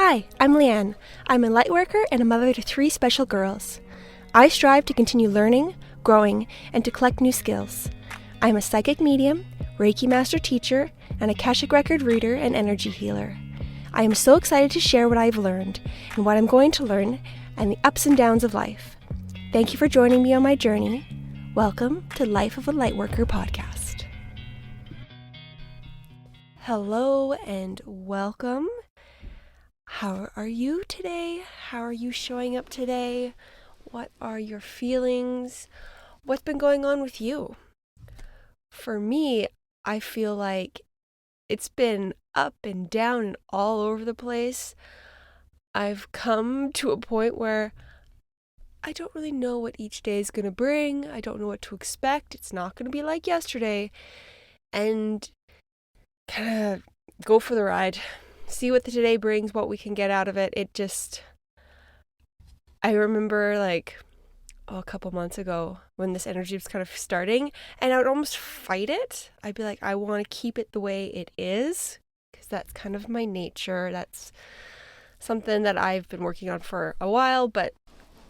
Hi, I'm Leanne. I'm a lightworker and a mother to 3 special girls. I strive to continue learning, growing, and to collect new skills. I'm a psychic medium, Reiki master teacher, and Akashic record reader and energy healer. I am so excited to share what I've learned and what I'm going to learn and the ups and downs of life. Thank you for joining me on my journey. Welcome to Life of a Lightworker podcast. Hello and welcome. How are you today? How are you showing up today? What are your feelings? What's been going on with you? For me, I feel like it's been up and down and all over the place. I've come to a point where I don't really know what each day is going to bring. I don't know what to expect. It's not going to be like yesterday. And kind of go for the ride. See what the today brings, what we can get out of it. I remember a couple months ago when this energy was kind of starting and I would almost fight it. I'd be like, I want to keep it the way it is because that's kind of my nature. That's something that I've been working on for a while, but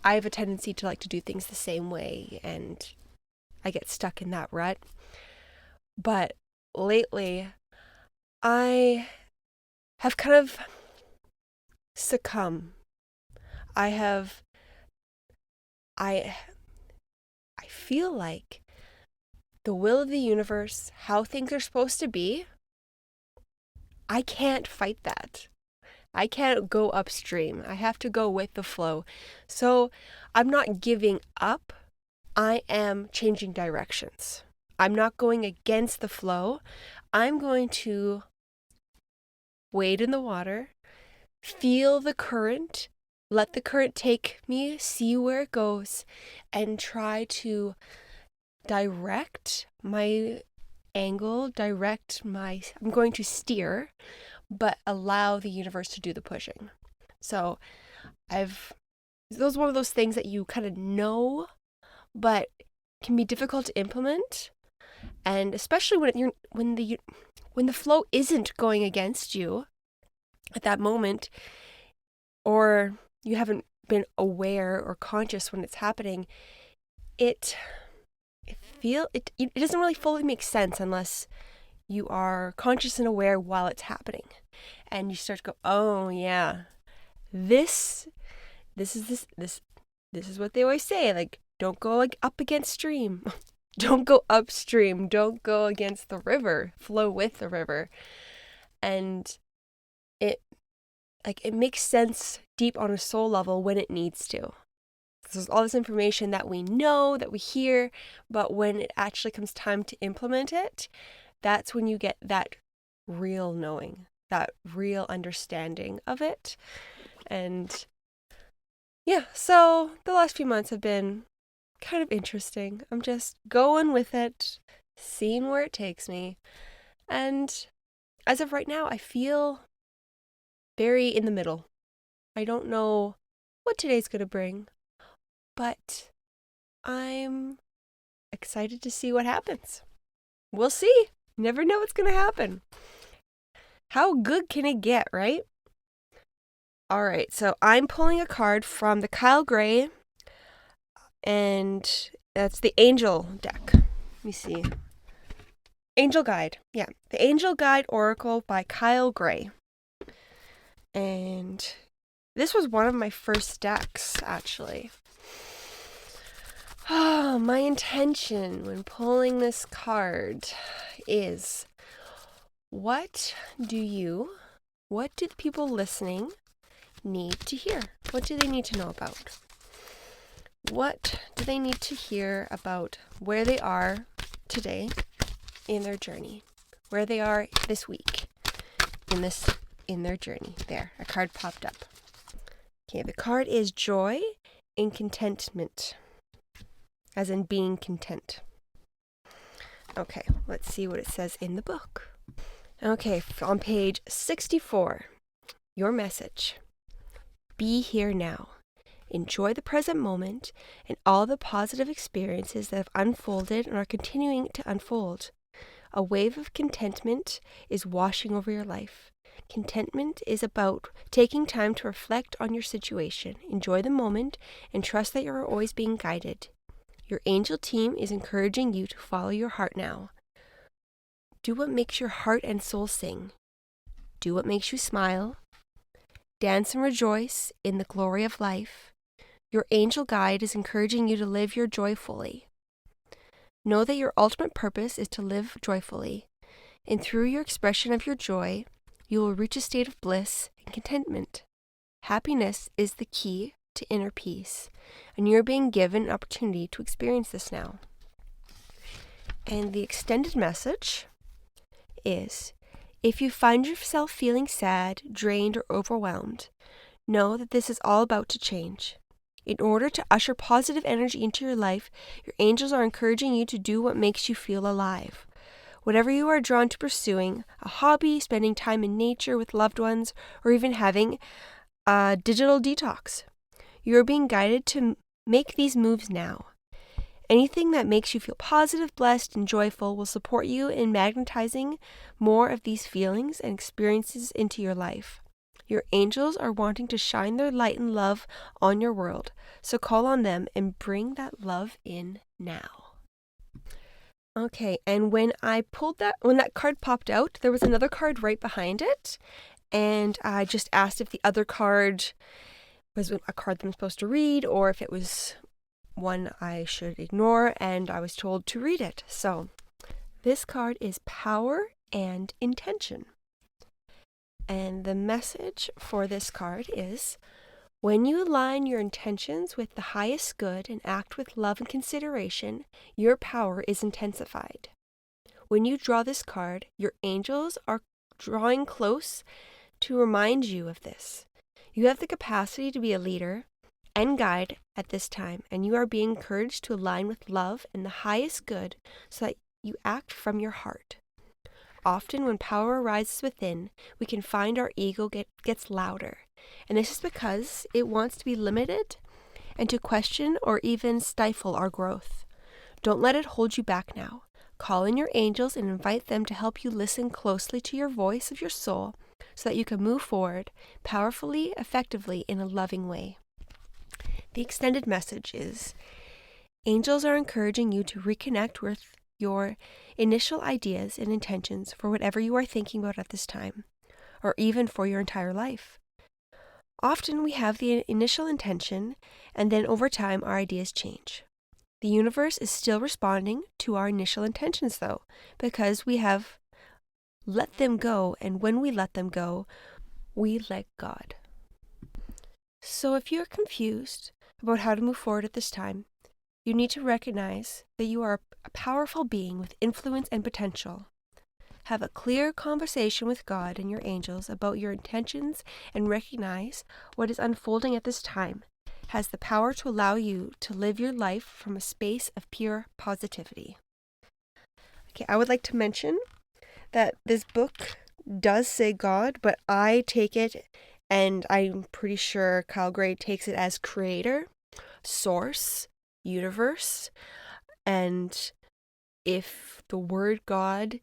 I have a tendency to like to do things the same way and I get stuck in that rut. But lately, I have kind of succumbed. I feel like the will of the universe, how things are supposed to be, I can't fight that. I can't go upstream. I have to go with the flow. So I'm not giving up. I am changing directions. I'm not going against the flow. I'm going to wade in the water, feel the current, let the current take me, see where it goes, and try to direct my angle, I'm going to steer, but allow the universe to do the pushing. So those are one of those things that you kind of know, but can be difficult to implement. And especially when the flow isn't going against you at that moment, or you haven't been aware or conscious when it's happening, it doesn't really fully make sense unless you are conscious and aware while it's happening. And you start to go, oh yeah, this is what they always say, like, don't go up against stream. Don't go upstream. Don't go against the river. Flow with the river. And it makes sense deep on a soul level when it needs to. There's all this information that we know, that we hear, but when it actually comes time to implement it, that's when you get that real knowing, that real understanding of it. And yeah, so the last few months have been kind of interesting. I'm just going with it, seeing where it takes me. And as of right now, I feel very in the middle. I don't know what today's going to bring, but I'm excited to see what happens. We'll see. Never know what's going to happen. How good can it get, right? All right, so I'm pulling a card from the Kyle Gray, and that's the Angel deck. Let me see. Angel Guide. Yeah, the Angel Guide Oracle by Kyle Gray. And this was one of my first decks, actually. My intention when pulling this card is, what do the people listening need to hear? What do they need to know about? What do they need to hear about where they are today in their journey? Where they are this week in their journey. There, a card popped up. Okay, the card is Joy and Contentment, as in being content. Okay, let's see what it says in the book. Okay, on page 64, your message. Be here now. Enjoy the present moment and all the positive experiences that have unfolded and are continuing to unfold. A wave of contentment is washing over your life. Contentment is about taking time to reflect on your situation, enjoy the moment, and trust that you're always being guided. Your angel team is encouraging you to follow your heart now. Do what makes your heart and soul sing. Do what makes you smile. Dance and rejoice in the glory of life. Your angel guide is encouraging you to live your joy fully. Know that your ultimate purpose is to live joyfully, and through your expression of your joy, you will reach a state of bliss and contentment. Happiness is the key to inner peace, and you're being given an opportunity to experience this now. And the extended message is, if you find yourself feeling sad, drained, or overwhelmed, know that this is all about to change. In order to usher positive energy into your life, your angels are encouraging you to do what makes you feel alive. Whatever you are drawn to pursuing, a hobby, spending time in nature with loved ones, or even having a digital detox, you are being guided to make these moves now. Anything that makes you feel positive, blessed, and joyful will support you in magnetizing more of these feelings and experiences into your life. Your angels are wanting to shine their light and love on your world, so call on them and bring that love in now. Okay, and when that card popped out, there was another card right behind it, and I just asked if the other card was a card that I'm supposed to read or if it was one I should ignore, and I was told to read it. So this card is Power and Intention. And the message for this card is, when you align your intentions with the highest good and act with love and consideration, your power is intensified. When you draw this card, your angels are drawing close to remind you of this. You have the capacity to be a leader and guide at this time, and you are being encouraged to align with love and the highest good so that you act from your heart. Often when power arises within, we can find our ego gets louder, and this is because it wants to be limited and to question or even stifle our growth. Don't let it hold you back now. Call in your angels and invite them to help you listen closely to your voice of your soul so that you can move forward powerfully, effectively, in a loving way. The extended message is, angels are encouraging you to reconnect with your initial ideas and intentions for whatever you are thinking about at this time, or even for your entire life. Often we have the initial intention, and then over time our ideas change. The universe is still responding to our initial intentions, though, because we have let them go, and when we let them go, we let God. So if you're confused about how to move forward at this time, you need to recognize that you are a powerful being with influence and potential. Have a clear conversation with God and your angels about your intentions and recognize what is unfolding at this time has the power to allow you to live your life from a space of pure positivity. Okay, I would like to mention that this book does say God, but I take it, and I'm pretty sure Kyle Gray takes it as creator, source, universe, and if the word God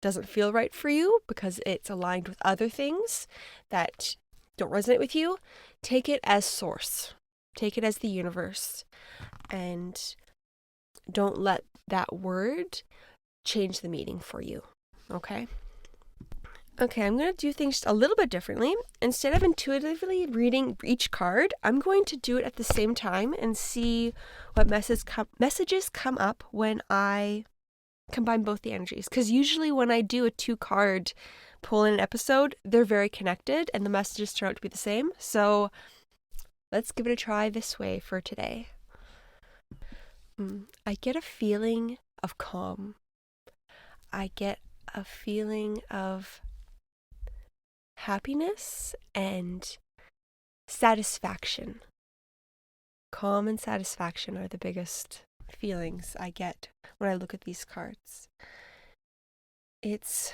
doesn't feel right for you because it's aligned with other things that don't resonate with you, take it as source. Take it as the universe, and don't let that word change the meaning for you, okay? Okay, I'm going to do things a little bit differently. Instead of intuitively reading each card, I'm going to do it at the same time and see what messages come up when I combine both the energies. Because usually when I do a 2-card pull in an episode, they're very connected and the messages turn out to be the same. So let's give it a try this way for today. I get a feeling of calm. I get a feeling of happiness and satisfaction. Calm and satisfaction are the biggest feelings I get when I look at these cards. It's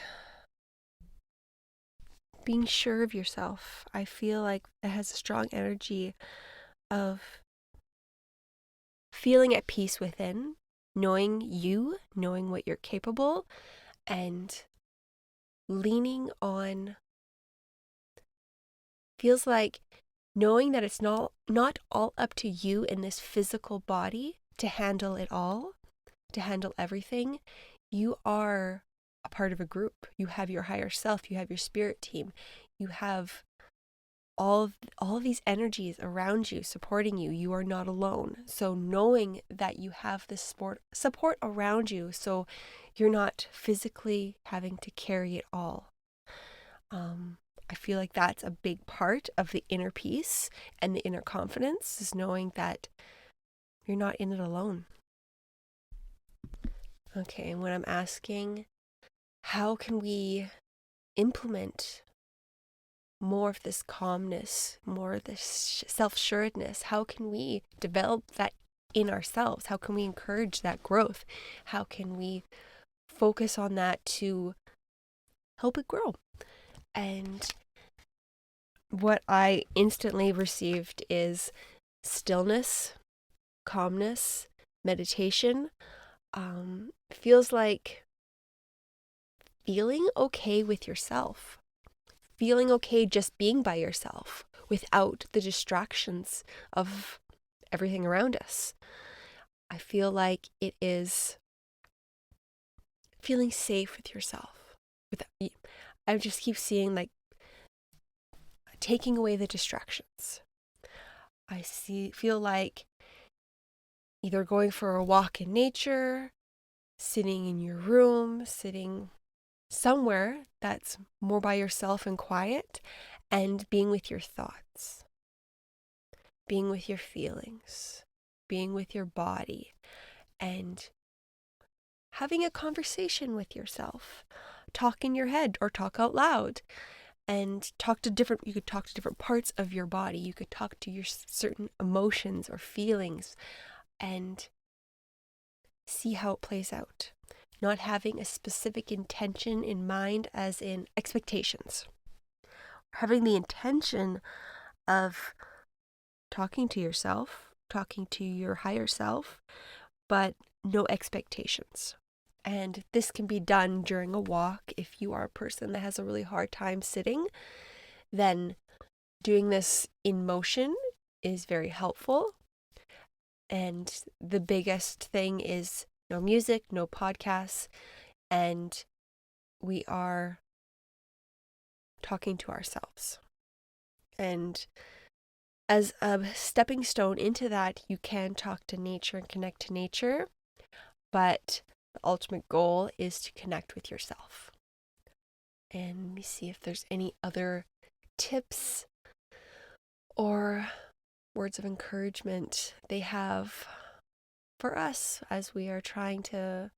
being sure of yourself. I feel like it has a strong energy of feeling at peace within, knowing what you're capable, and leaning on, feels like knowing that it's not all up to you in this physical body to handle it all, to handle everything. You are a part of a group. You have your higher self, you have your spirit team, you have all of these energies around you supporting you. You are not alone. So knowing that you have this support around you, so you're not physically having to carry it all. I feel like that's a big part of the inner peace and the inner confidence, is knowing that you're not in it alone. Okay, and when I'm asking, how can we implement more of this calmness, more of this self-assuredness? How can we develop that in ourselves? How can we encourage that growth? How can we focus on that to help it grow? And what I instantly received is stillness, calmness, meditation. Feels like feeling okay with yourself, feeling okay just being by yourself without the distractions of everything around us. I feel like it is feeling safe with yourself. I just keep seeing like taking away the distractions. Feel like either going for a walk in nature, sitting in your room, sitting somewhere that's more by yourself and quiet, and being with your thoughts, being with your feelings, being with your body, and having a conversation with yourself. Talk in your head or talk out loud, and you could talk to different parts of your body. You could talk to your certain emotions or feelings and see how it plays out. Not having a specific intention in mind, as in expectations. Having the intention of talking to yourself, talking to your higher self, but no expectations. And this can be done during a walk. If you are a person that has a really hard time sitting, then doing this in motion is very helpful. And the biggest thing is no music, no podcasts, and we are talking to ourselves. And as a stepping stone into that, you can talk to nature and connect to nature, but the ultimate goal is to connect with yourself. And let me see if there's any other tips or words of encouragement they have for us as we are trying to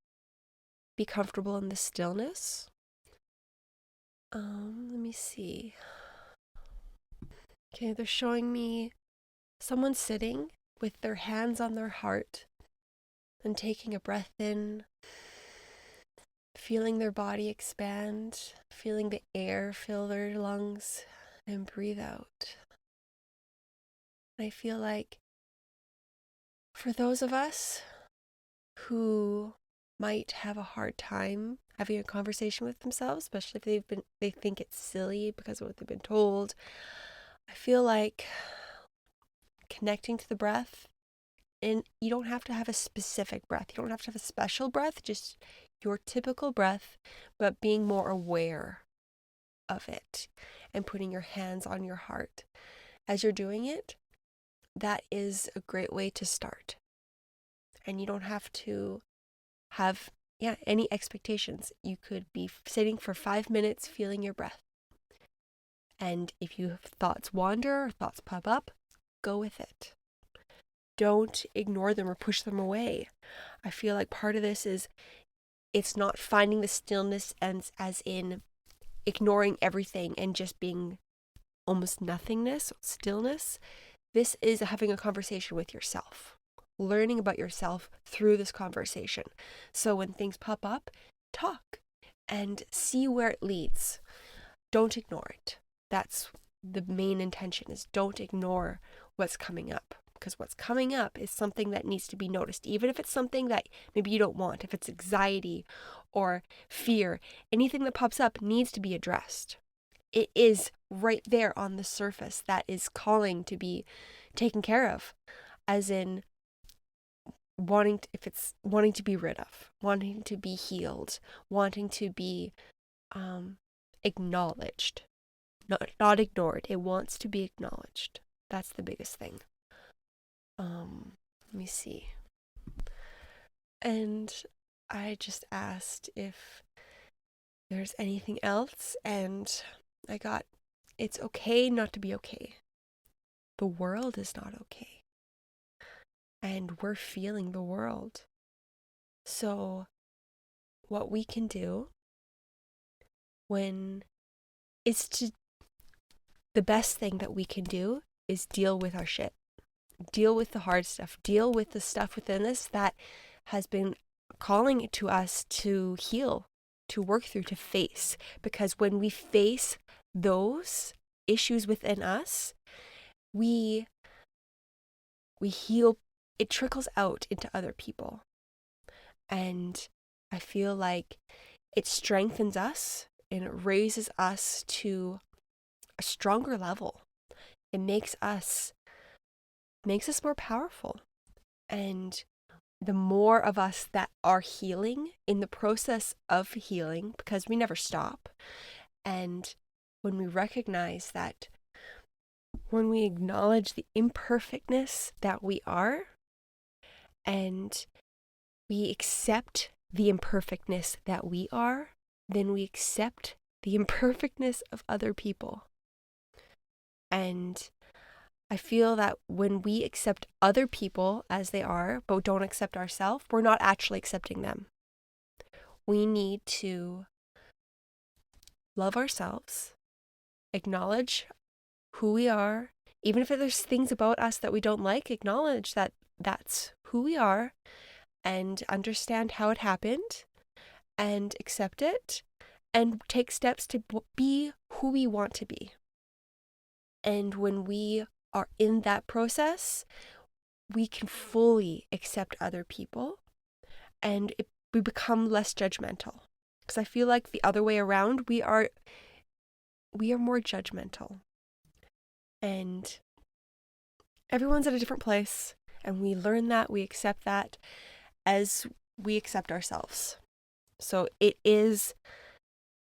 be comfortable in the stillness. Let me see. Okay, they're showing me someone sitting with their hands on their heart and taking a breath in, feeling their body expand, feeling the air fill their lungs, and breathe out. I feel like for those of us who might have a hard time having a conversation with themselves, especially if they think it's silly because of what they've been told, I feel like connecting to the breath, and you don't have to have a specific breath. You don't have to have a special breath, just your typical breath, but being more aware of it and putting your hands on your heart. As you're doing it, that is a great way to start. And you don't have to have any expectations. You could be sitting for 5 minutes feeling your breath. And if you have thoughts wander or thoughts pop up, go with it. Don't ignore them or push them away. I feel like part of this is it's not finding the stillness as in ignoring everything and just being almost nothingness, stillness. This is having a conversation with yourself, learning about yourself through this conversation. So when things pop up, talk and see where it leads. Don't ignore it. That's the main intention, is don't ignore what's coming up, because what's coming up is something that needs to be noticed, even if it's something that maybe you don't want, if it's anxiety or fear, anything that pops up needs to be addressed. It is right there on the surface that is calling to be taken care of, as in wanting to be rid of, wanting to be healed, wanting to be acknowledged, not ignored. It wants to be acknowledged. That's the biggest thing. Let me see. And I just asked if there's anything else, and I got, it's okay not to be okay. The world is not okay. And we're feeling the world. So what we can do the best thing that we can do is deal with our shit. Deal with the hard stuff. Deal with the stuff within us that has been calling to us to heal, to work through, to face. Because when we face those issues within us, we heal. It trickles out into other people. And I feel like it strengthens us and it raises us to a stronger level. It makes us more powerful. And the more of us that are healing in the process of healing, because we never stop. And when we recognize that, when we acknowledge the imperfectness that we are, and we accept the imperfectness that we are, then we accept the imperfectness of other people. And I feel that when we accept other people as they are, but don't accept ourselves, we're not actually accepting them. We need to love ourselves, acknowledge who we are, even if there's things about us that we don't like, acknowledge that that's who we are and understand how it happened and accept it and take steps to be who we want to be. And when we are in that process, we can fully accept other people and we become less judgmental. Because I feel like the other way around, we are more judgmental. And everyone's at a different place, and we learn that, we accept that as we accept ourselves. So it's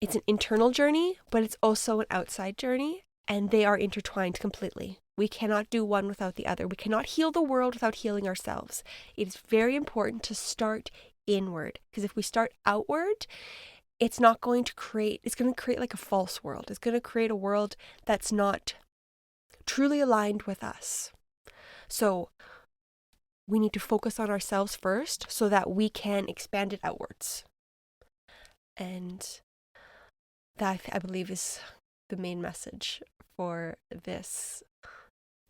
an internal journey, but it's also an outside journey, and they are intertwined completely. We cannot do one without the other. We cannot heal the world without healing ourselves. It is very important to start inward, because if we start outward, it's going to create like a false world. It's going to create a world that's not truly aligned with us. So we need to focus on ourselves first so that we can expand it outwards. And that, I believe, is the main message for this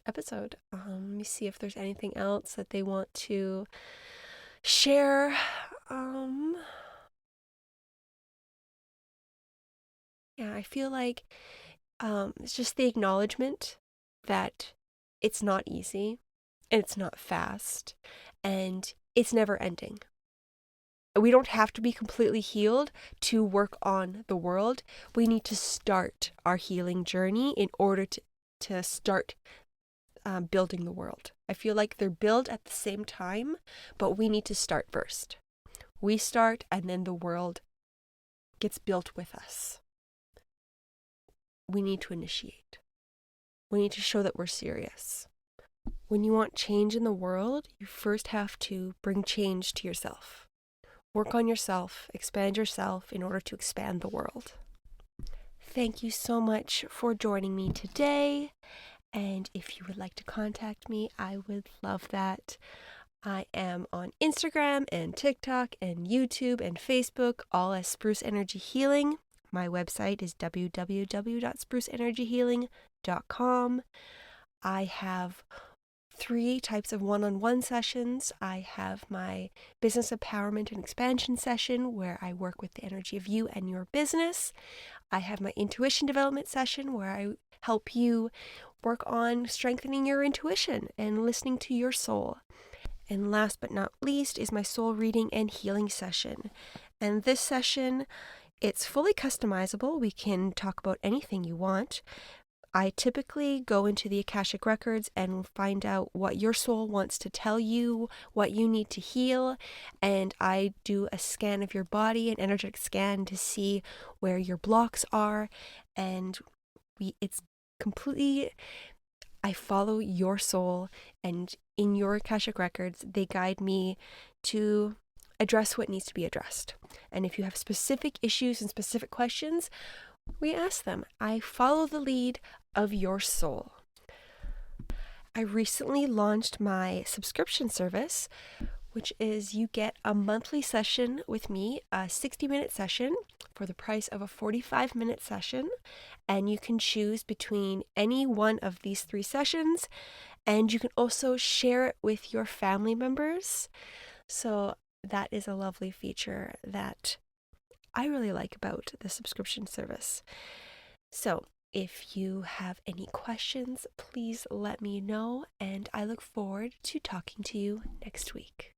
episode. Let me see if there's anything else that they want to share. Yeah, I feel like it's just the acknowledgement that it's not easy and it's not fast and it's never ending. We don't have to be completely healed to work on the world. We need to start our healing journey in order to start building the world. I feel like they're built at the same time, but we need to start first. We start and then the world gets built with us. We need to initiate. We need to show that we're serious. When you want change in the world, you first have to bring change to yourself. Work on yourself, expand yourself in order to expand the world. Thank you so much for joining me today. And if you would like to contact me, I would love that. I am on Instagram and TikTok and YouTube and Facebook, all as Spruce Energy Healing. My website is www.spruceenergyhealing.com. I have 3 types of one-on-one sessions. I have my business empowerment and expansion session where I work with the energy of you and your business. I have my intuition development session where I help you work on strengthening your intuition and listening to your soul. And last but not least is my soul reading and healing session. And this session, it's fully customizable. We can talk about anything you want. I typically go into the Akashic Records and find out what your soul wants to tell you, what you need to heal, and I do a scan of your body, an energetic scan to see where your blocks are, and it's completely, I follow your soul, and in your Akashic Records, they guide me to address what needs to be addressed. And if you have specific issues and specific questions, we ask them. I follow the lead of your soul. I recently launched my subscription service, which is you get a monthly session with me, a 60-minute session for the price of a 45-minute session, and you can choose between any one of these 3 sessions, and you can also share it with your family members. So that is a lovely feature that I really like about the subscription service. So if you have any questions, please let me know, and I look forward to talking to you next week.